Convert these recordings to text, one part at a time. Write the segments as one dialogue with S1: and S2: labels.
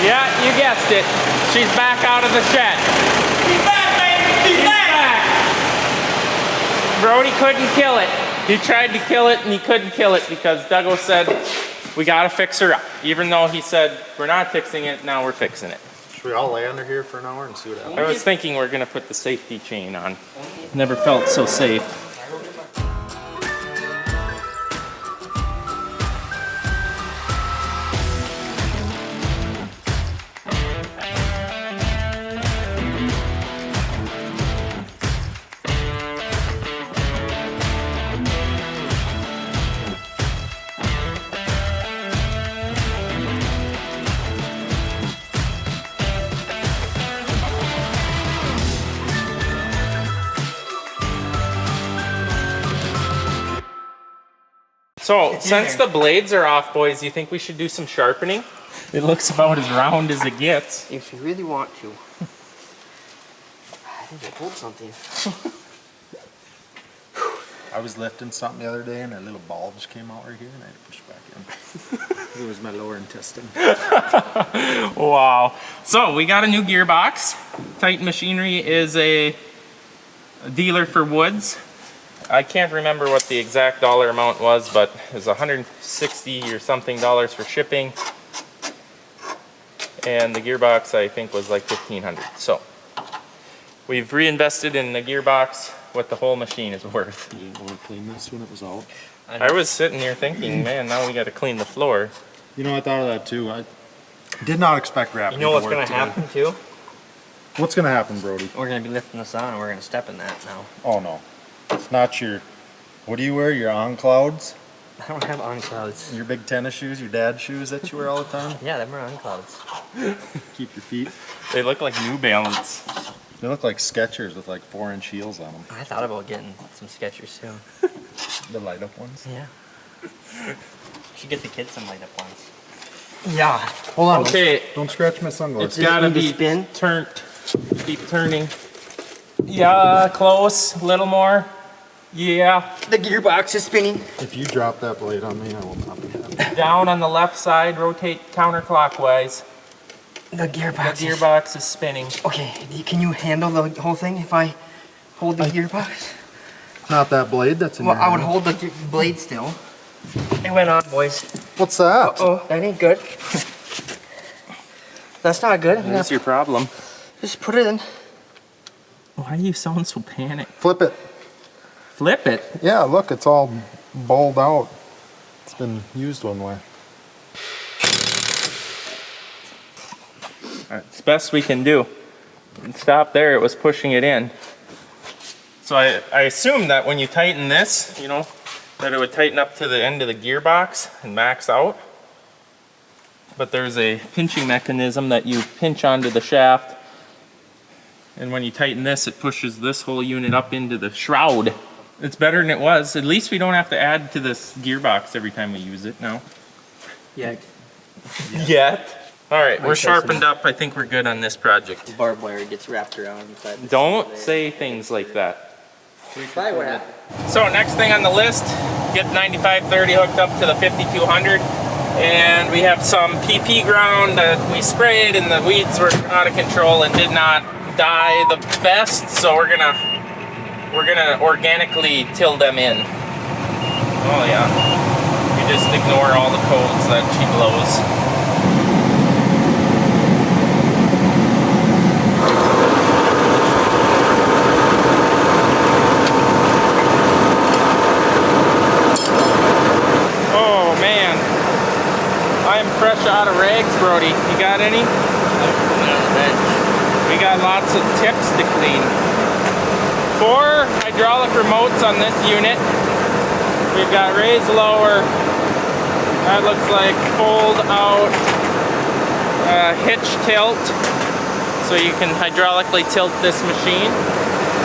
S1: Yeah, you guessed it. She's back out of the shed.
S2: She's back, baby! She's back!
S1: Brody couldn't kill it. He tried to kill it and he couldn't kill it because Douglas said, we gotta fix her up. Even though he said, we're not fixing it, now we're fixing it.
S3: Should we all lay under here for an hour and see what happens?
S1: I was thinking we're gonna put the safety chain on. Never felt so safe. So, since the blades are off, boys, you think we should do some sharpening? It looks about as round as it gets.
S2: If you really want to. I think I pulled something.
S3: I was lifting something the other day and a little ball just came out right here and I had to push back in. It was my lower intestine.
S1: Wow. So, we got a new gearbox. Titan Machinery is a dealer for woods. I can't remember what the exact dollar amount was, but it was $160 or something for shipping. And the gearbox, I think, was like $1,500. So, we've reinvested in the gearbox what the whole machine is worth.
S3: You didn't want to clean this when it was out?
S1: I was sitting here thinking, man, now we got to clean the floor.
S3: You know, I thought of that too. I did not expect wrapping.
S2: You know what's going to happen too?
S3: What's going to happen, Brody?
S2: We're going to be lifting this on and we're going to step in that now.
S3: Oh no. It's not your, what do you wear? Your on clouds?
S2: I don't have on clouds.
S3: Your big tennis shoes, your dad's shoes that you wear all the time?
S2: Yeah, them are on clouds.
S3: Keep your feet.
S1: They look like New Balance.
S3: They look like Skechers with like 4-inch heels on them.
S2: I thought about getting some Skechers soon.
S3: The light up ones?
S2: Yeah. Should get the kids some light up ones. Yeah.
S3: Hold on.
S1: Okay.
S3: Don't scratch my sunglasses.
S1: It's gotta be
S2: spin.
S1: turned. Keep turning. Yeah, close. A little more. Yeah.
S2: The gearbox is spinning.
S3: If you drop that blade on me, I will not be happy.
S1: Down on the left side, rotate counterclockwise.
S2: The gearbox.
S1: The gearbox is spinning.
S2: Okay, can you handle the whole thing if I hold the gearbox?
S3: Not that blade that's in
S2: Well,
S3: your
S2: I would
S3: hand.
S2: hold the blade still. It went on, boys.
S3: What's that?
S2: Oh, that ain't good. That's not good.
S1: What's your problem?
S2: Just put it in.
S1: Why do you sound so panicked?
S3: Flip it.
S1: Flip it.
S3: Yeah, look, it's all bowled out. It's been used one way.
S1: It's best we can do. Stop there, it was pushing it in. So I assume that when you tighten this, you know, that it would tighten up to the end of the gearbox and max out. But there's a pinching mechanism that you pinch onto the shaft. And when you tighten this, it pushes this whole unit up into the shroud. It's better than it was. At least we don't have to add to this gearbox every time we use it now.
S2: Yet.
S1: All right, we're sharpened up. I think we're good on this project.
S2: Barbed wire gets wrapped around inside.
S1: Don't say things like that.
S2: Try what happened.
S1: So next thing on the list, get 9530 hooked up to the 5200. And we have some PP ground that we sprayed and the weeds were out of control and did not die the best. So we're gonna organically till them in. Oh yeah. You just ignore all the codes that she blows. Fresh out of rags, Brody. You got any? We got lots of tips to clean. 4 hydraulic remotes on this unit. We've got raise lower. That looks like fold out hitch tilt. So you can hydraulically tilt this machine.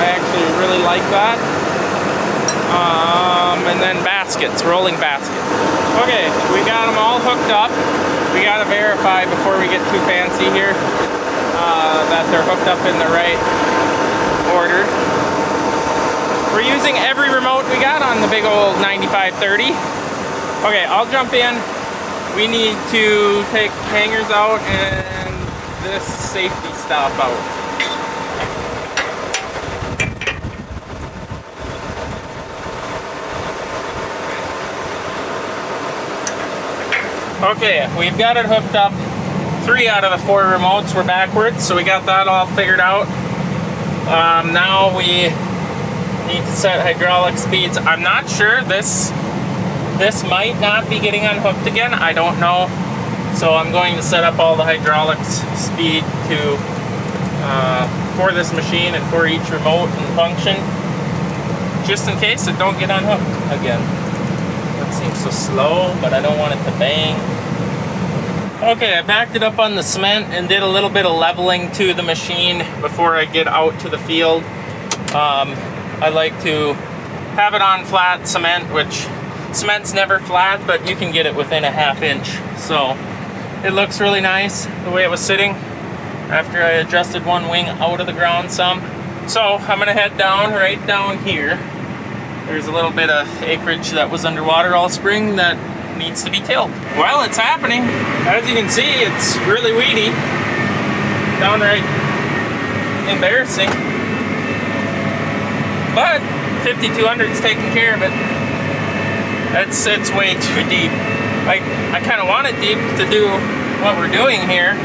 S1: I actually really like that. And then baskets, rolling baskets. Okay, we got them all hooked up. We gotta verify before we get too fancy here that they're hooked up in the right order. We're using every remote we got on the big old 9530. Okay, I'll jump in. We need to take hangers out and this safety stop out. Okay, we've got it hooked up. 3 out of the 4 remotes were backwards, so we got that all figured out. Now we need to set hydraulic speeds. I'm not sure, this might not be getting unhooked again, I don't know. So I'm going to set up all the hydraulics speed to for this machine and for each remote and function, just in case it don't get unhooked again. That seems so slow, but I don't want it to bang. Okay, I backed it up on the cement and did a little bit of leveling to the machine before I get out to the field. I like to have it on flat cement, which cement's never flat, but you can get it within a ½ inch. So it looks really nice the way it was sitting after I adjusted one wing out of the ground some. So I'm gonna head down, right down here. There's a little bit of acreage that was underwater all spring that needs to be tilled. Well, it's happening. As you can see, it's really weedy. Downright embarrassing. But 5200's taking care of it. It's way too deep. I kind of want it deep to do what we're doing here,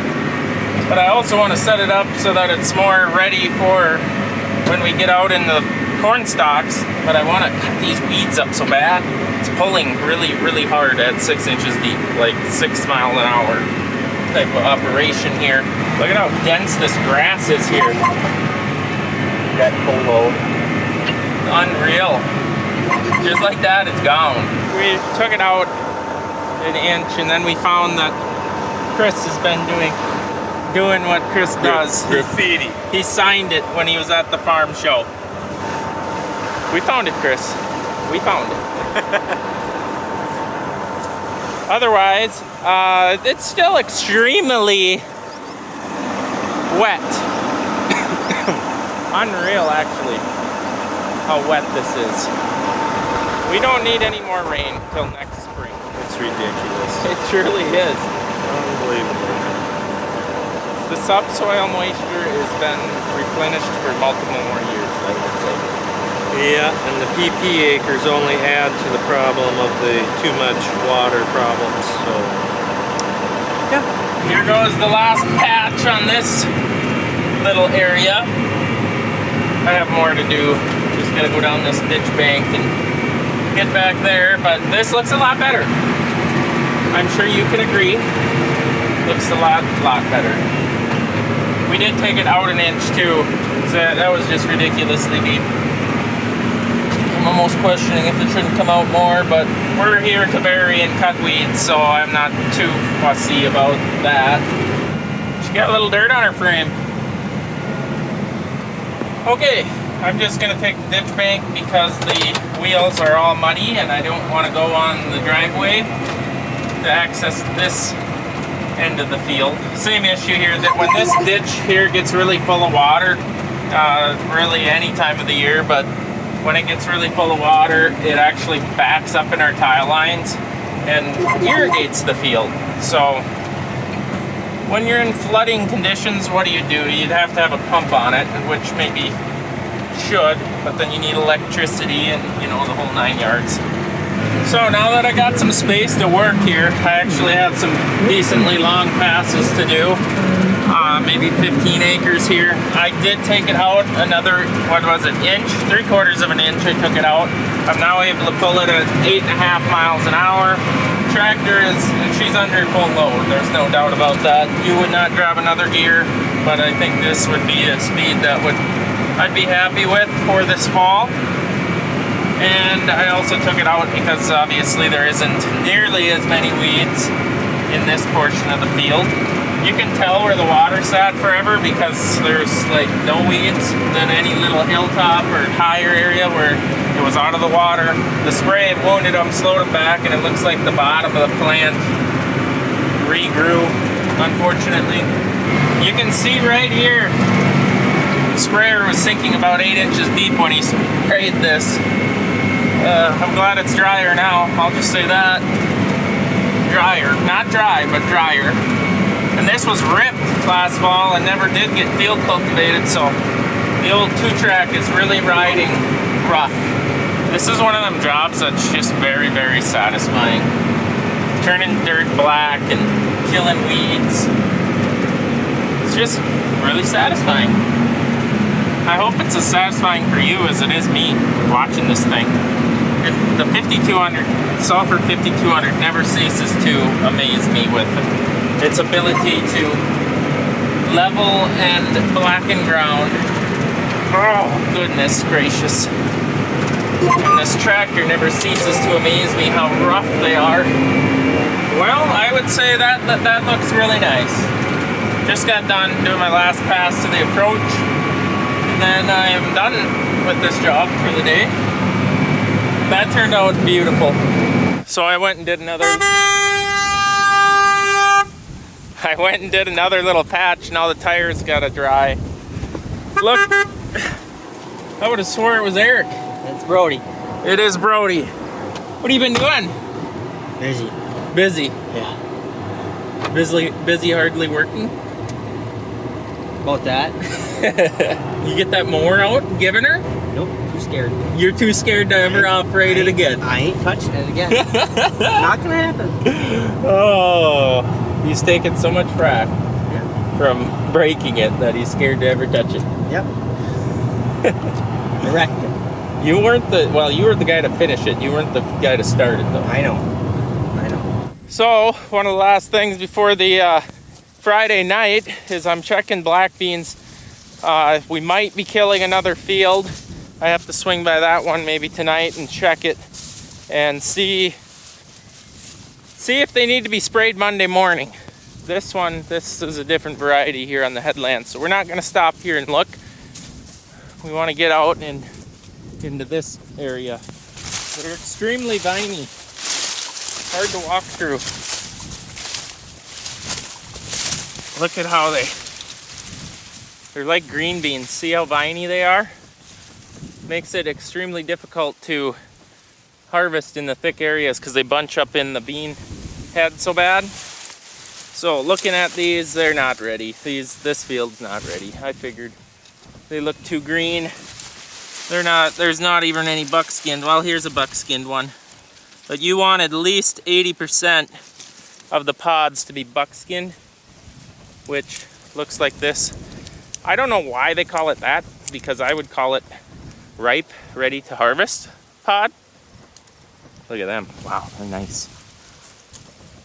S1: but I also want to set it up so that it's more ready for when we get out in the corn stalks. But I want to cut these weeds up so bad. It's pulling really, really hard at 6 inches deep, like 6 miles an hour type of operation here. Look at how dense this grass is here. That polo. Unreal. Just like that, it's gone. We took it out an inch, and then we found that Chris has been doing what Chris does.
S3: Graffiti.
S1: He signed it when he was at the farm show. We found it, Chris. We found it. Otherwise, it's still extremely wet. Unreal, actually, how wet this is. We don't need any more rain till next spring.
S3: It's ridiculous.
S1: It truly is.
S3: Unbelievable.
S1: The subsoil moisture has been replenished for multiple more years, I would say.
S4: Yeah, and the PP acres only add to the problem of the too much water problems, so.
S1: Yeah. Here goes the last patch on this little area. I have more to do. Just gotta go down this ditch bank and get back there, but this looks a lot better. I'm sure you can agree. Looks a lot better. We did take it out an inch too, so that was just ridiculously deep. I'm almost questioning if it shouldn't come out more, but we're here to bury and cut weeds, so I'm not too fussy about that. She got a little dirt on her frame. Okay, I'm just gonna take the ditch bank because the wheels are all muddy and I don't want to go on the driveway to access this end of the field. Same issue here, that when this ditch here gets really full of water, really any time of the year, but when it gets really full of water, it actually backs up in our tile lines and irrigates the field. So when you're in flooding conditions, what do? You'd have to have a pump on it, which maybe should, but then you need electricity and, you know, the whole 9 yards. So now that I got some space to work here, I actually have some decently long passes to do. Maybe 15 acres here. I did take it out another, what was it, inch? 3/4 of an inch I took it out. I'm now able to pull it at 8.5 miles an hour. Tractor is, she's under full load, there's no doubt about that. You would not drive another gear, but I think this would be a speed that I'd be happy with for this fall. And I also took it out because obviously there isn't nearly as many weeds in this portion of the field. You can tell where the water sat forever because there's like no weeds. Then any little hilltop or higher area where it was out of the water, the spray wounded them, slowed them back, and it looks like the bottom of the plant regrew, unfortunately. You can see right here, the sprayer was sinking about 8 inches deep when he sprayed this. I'm glad it's drier now, I'll just say that. Drier, not dry, but drier. And this was ripped last fall and never did get field cultivated, so the old 2-track is really riding rough. This is one of them jobs that's just very, very satisfying. Turning dirt black and killing weeds. It's just really satisfying. I hope it's as satisfying for you as it is me watching this thing. The 5200, Sulfur 5200 never ceases to amaze me with its ability to level and blacken ground. Oh, goodness gracious. And this tractor never ceases to amaze me how rough they are. Well, I would say that looks really nice. Just got done doing my last pass to the approach. And then I am done with this job for the day. That turned out beautiful. So I went and did another little patch. Now the tires gotta dry. Look, I would have swore it was Eric.
S2: That's Brody.
S1: It is Brody. What have you been doing?
S2: Busy.
S1: Busy.
S2: Yeah.
S1: Busy, hardly working.
S2: About that?
S1: You get that mower out and giving her?
S2: Nope, too scared.
S1: You're too scared to ever operate it again.
S2: I ain't touching it again. Not gonna happen.
S1: Oh, he's taking so much frack
S2: Yeah.
S1: from breaking it that he's scared to ever touch it.
S2: Yep. I wrecked it.
S1: You weren't you were the guy to finish it. You weren't the guy to start it though.
S2: I know.
S1: So, one of the last things before the Friday night is I'm checking black beans. We might be killing another field. I have to swing by that one maybe tonight and check it and see if they need to be sprayed Monday morning. This is a different variety here on the headland, so we're not going to stop here and look. We want to get out and into this area. They're extremely viney. Hard to walk through. Look at how they're like green beans. See how viney they are? Makes it extremely difficult to harvest in the thick areas because they bunch up in the bean head so bad. So looking at these, they're not ready. This field's not ready. I figured they look too green. There's not even any buck-skinned. Well, here's a buck-skinned one. But you want at least 80% of the pods to be buck-skinned, which looks like this. I don't know why they call it that, because I would call it ripe, ready to harvest pod. Look at them. Wow, they're nice.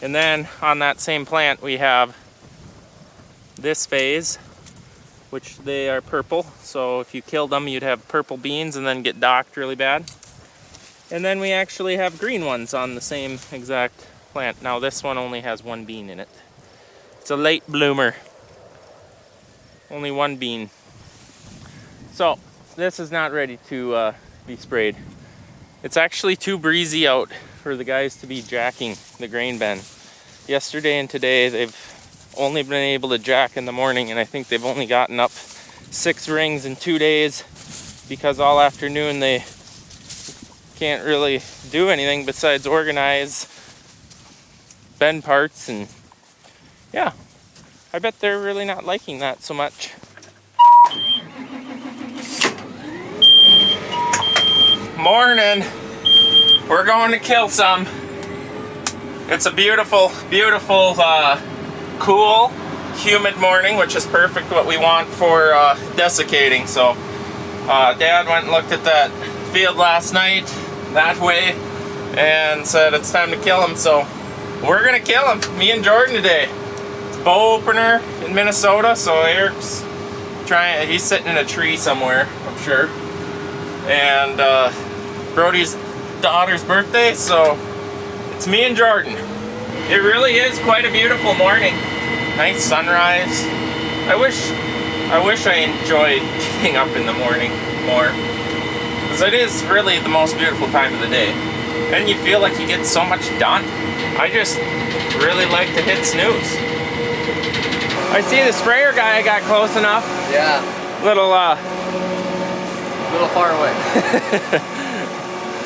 S1: And then on that same plant, we have this phase, which they are purple. So if you killed them, you'd have purple beans and then get docked really bad. And then we actually have green ones on the same exact plant. Now this one only has one bean in it. It's a late bloomer. Only one bean. So this is not ready to be sprayed. It's actually too breezy out for the guys to be jacking the grain bin. Yesterday and today they've only been able to jack in the morning, and I think they've only gotten up 6 rings in 2 days because all afternoon they can't really do anything besides organize, bend parts, and yeah, I bet they're really not liking that so much. Morning. We're going to kill some. It's a beautiful, beautiful, cool, humid morning, which is perfect what we want for desiccating. So Dad went and looked at that field last night that way and said it's time to kill him. So we're gonna kill him, me and Jordan today. It's bow opener in Minnesota, so Eric's he's sitting in a tree somewhere, I'm sure. And Brody's daughter's birthday, so it's me and Jordan. It really is quite a beautiful morning. Nice sunrise. I wish I enjoyed getting up in the morning more, because it is really the most beautiful time of the day. And you feel like you get so much done. I just really like to hit snooze. I see the sprayer guy got close enough.
S2: Yeah.
S1: Little
S2: far away.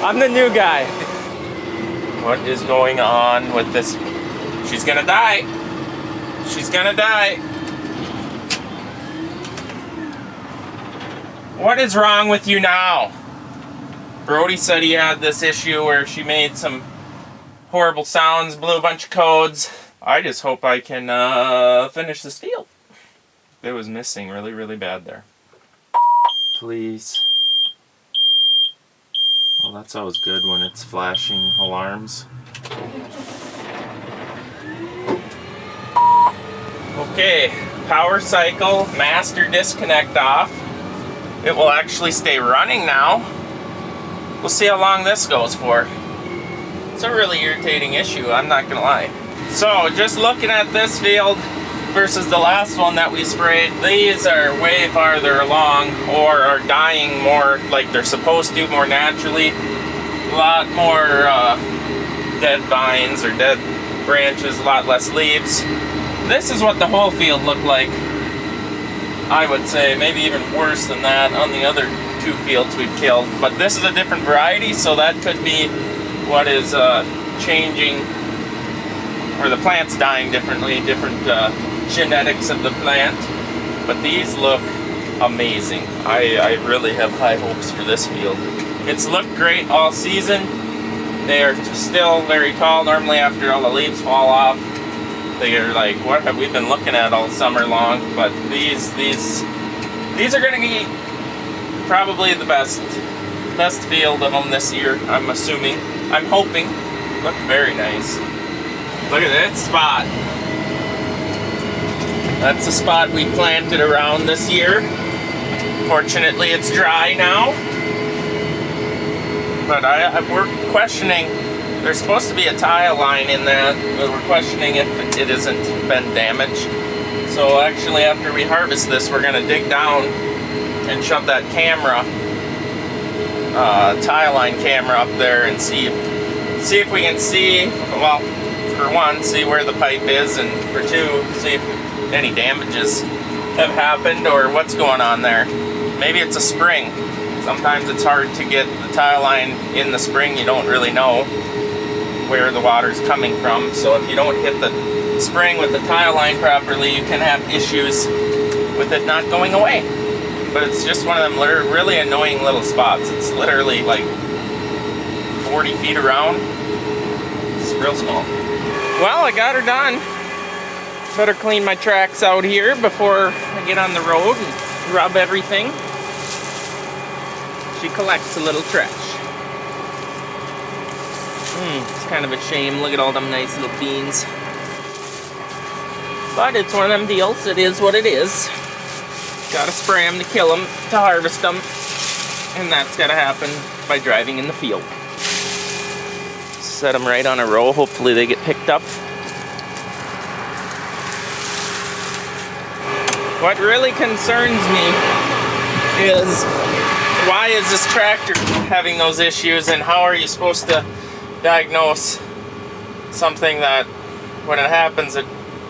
S1: I'm the new guy. What is going on with this? She's gonna die. She's gonna die. What is wrong with you now? Brody said he had this issue where she made some horrible sounds, blew a bunch of codes. I just hope I can finish this field. It was missing really, really bad there. Please. Well, that's always good when it's flashing alarms. Okay, power cycle, master disconnect off. It will actually stay running now. We'll see how long this goes for. It's a really irritating issue, I'm not gonna lie. So, just looking at this field versus the last one that we sprayed, these are way farther along or are dying more like they're supposed to, more naturally. A lot more dead vines or dead branches, a lot less leaves. This is what the whole field looked like. I would say maybe even worse than that on the other 2 fields we've killed. But this is a different variety, so that could be what is changing, or the plant's dying differently, different genetics of the plant. But these look amazing. I really have high hopes for this field. It's looked great all season. They are still very tall. Normally after all the leaves fall off, they are like, what have we been looking at all summer long? But these are gonna be probably the best field of them this year, I'm assuming. I'm hoping. Look very nice. Look at that spot. That's the spot we planted around this year. Fortunately, it's dry now. But we're questioning, there's supposed to be a tile line in that, but we're questioning if it isn't been damaged. So actually, after we harvest this, we're gonna dig down and shove that camera, tile line camera up there and see if we can see, well, for one, see where the pipe is, and for 2, see if any damages have happened or what's going on there. Maybe it's a spring. Sometimes it's hard to get the tile line in the spring. You don't really know where the water's coming from. So if you don't hit the spring with the tile line properly, you can have issues with it not going away. But it's just one of them really annoying little spots. It's literally like 40 feet around. It's real small. Well, I got her done. Better clean my tracks out here before I get on the road and rub everything. She collects a little trash. It's kind of a shame. Look at all them nice little beans. But it's one of them deals. It is what it is. Gotta spray them to kill them, to harvest them. And that's gotta happen by driving in the field. Set them right on a row. Hopefully they get picked up. What really concerns me is, why is this tractor having those issues, and how are you supposed to diagnose something that when it happens, it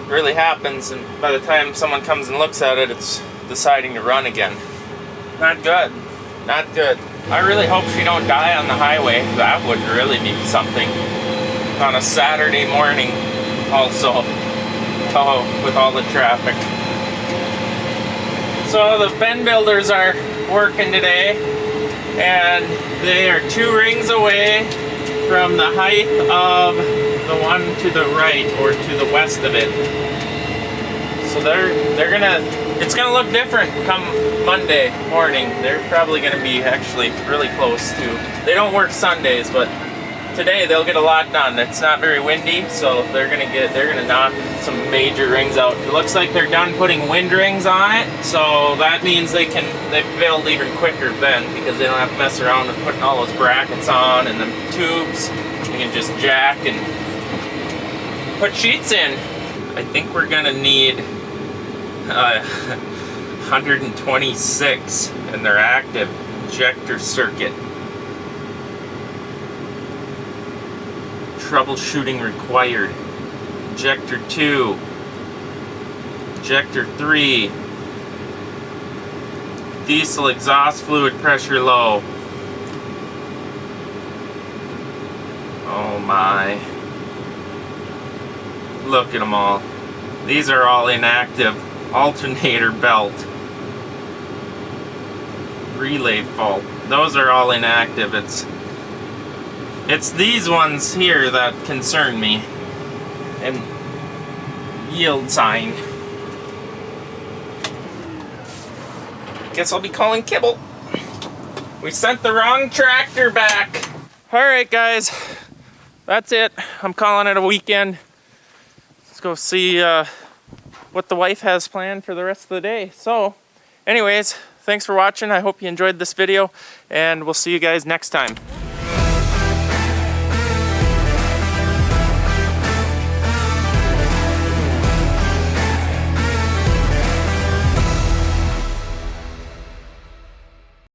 S1: really happens, and by the time someone comes and looks at it, it's deciding to run again. Not good. Not good. I really hope she don't die on the highway. That would really be something. On a Saturday morning also. Oh, with all the traffic. So the pen builders are working today, and they are 2 rings away from the height of the one to the right or to the west of it. So they're gonna, it's gonna look different come Monday morning. They're probably gonna be actually really close to, they don't work Sundays, but today they'll get a lot done. It's not very windy, so they're gonna knock some major rings out. It looks like they're done putting wind rings on it, so that means they build even quicker then, because they don't have to mess around with putting all those brackets on and the tubes. You can just jack and put sheets in. I think we're gonna need 126, and they're active. Injector circuit. Troubleshooting required. Injector 2. Injector 3. Diesel exhaust fluid pressure low. Oh my. Look at them all. These are all inactive. Alternator belt. Relay fault. Those are all inactive. It's these ones here that concern me. And yield sign. Guess I'll be calling Kibble. We sent the wrong tractor back. Alright guys, that's it. I'm calling it a weekend. Let's go see what the wife has planned for the rest of the day. So, anyways, thanks for watching. I hope you enjoyed this video, and we'll see you guys next time.